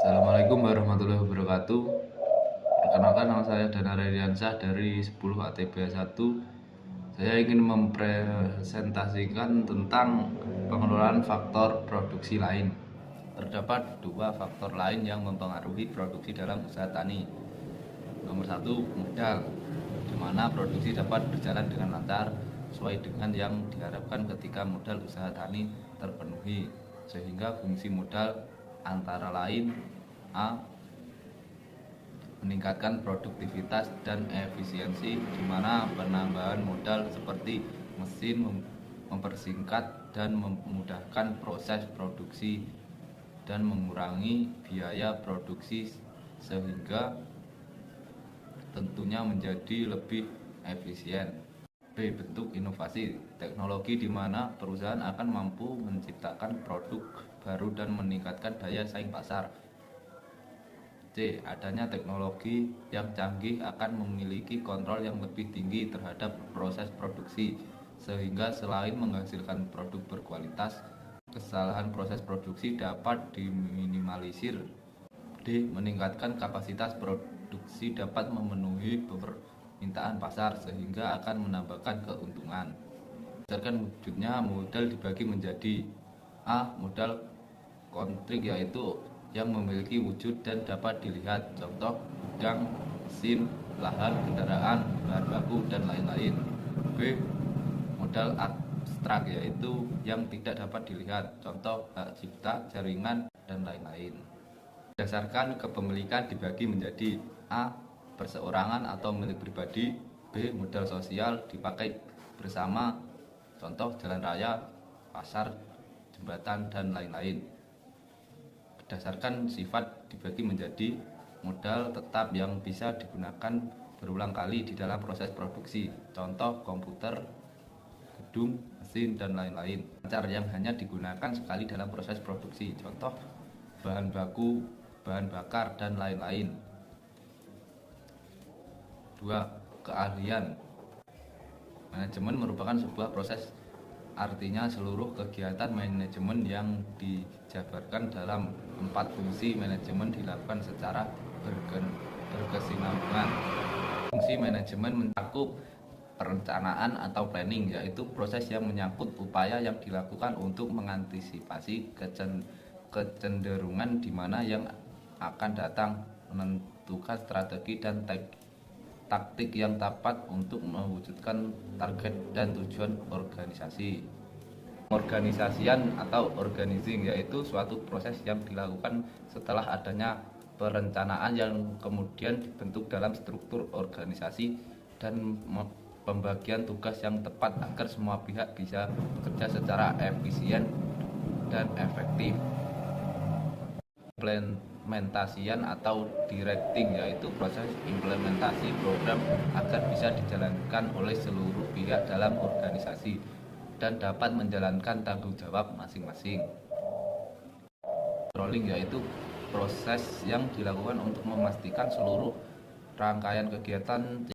Assalamualaikum warahmatullahi wabarakatuh. Perkenalkan, nama saya Dana Radiansyah dari 10 ATB 1. Saya ingin mempresentasikan tentang pengelolaan faktor produksi lain. Terdapat dua faktor lain yang mempengaruhi produksi dalam usaha tani. Nomor satu, modal, di mana produksi dapat berjalan dengan lancar sesuai dengan yang diharapkan ketika modal usaha tani terpenuhi, sehingga fungsi modal antara lain: A. Meningkatkan produktivitas dan efisiensi, di mana penambahan modal seperti mesin mempersingkat dan memudahkan proses produksi dan mengurangi biaya produksi, sehingga tentunya menjadi lebih efisien. B. Bentuk inovasi teknologi, di mana perusahaan akan mampu menciptakan produk baru dan meningkatkan daya saing pasar. C. Adanya teknologi yang canggih akan memiliki kontrol yang lebih tinggi terhadap proses produksi, sehingga selain menghasilkan produk berkualitas, kesalahan proses produksi dapat diminimalisir. D. Meningkatkan kapasitas produksi dapat memenuhi permintaan pasar, sehingga akan menambahkan keuntungan. Berdasarkan wujudnya, modal dibagi menjadi: A. Modal kontrik, yaitu yang memiliki wujud dan dapat dilihat, contoh gudang, mesin, lahan, kendaraan, bahan baku, dan lain-lain. B. Modal abstrak, yaitu yang tidak dapat dilihat, contoh hak cipta, jaringan, dan lain-lain. Berdasarkan kepemilikan dibagi menjadi: A. Perseorangan atau milik pribadi. B. Modal sosial, dipakai bersama, contoh jalan raya, pasar, jembatan, dan lain-lain. Berdasarkan sifat dibagi menjadi: modal tetap yang bisa digunakan berulang kali di dalam proses produksi, contoh komputer, gedung, mesin, dan lain-lain. Lancar, yang hanya digunakan sekali dalam proses produksi, contoh bahan baku, bahan bakar, dan lain-lain. 2. Keahlian. Manajemen merupakan sebuah proses, artinya seluruh kegiatan manajemen yang dijabarkan dalam 4 fungsi manajemen dilakukan secara berkesinambungan. Fungsi manajemen mencakup perencanaan atau planning, yaitu proses yang menyangkut upaya yang dilakukan untuk mengantisipasi kecenderungan di mana yang akan datang, menentukan strategi dan taktik yang tepat untuk mewujudkan target dan tujuan organisasi. Organisasian atau organizing, yaitu suatu proses yang dilakukan setelah adanya perencanaan yang kemudian dibentuk dalam struktur organisasi dan pembagian tugas yang tepat agar semua pihak bisa bekerja secara efisien dan efektif. Implementasian atau directing, yaitu proses implementasi program agar bisa dijalankan oleh seluruh pihak dalam organisasi dan dapat menjalankan tanggung jawab masing-masing. Controlling, yaitu proses yang dilakukan untuk memastikan seluruh rangkaian kegiatan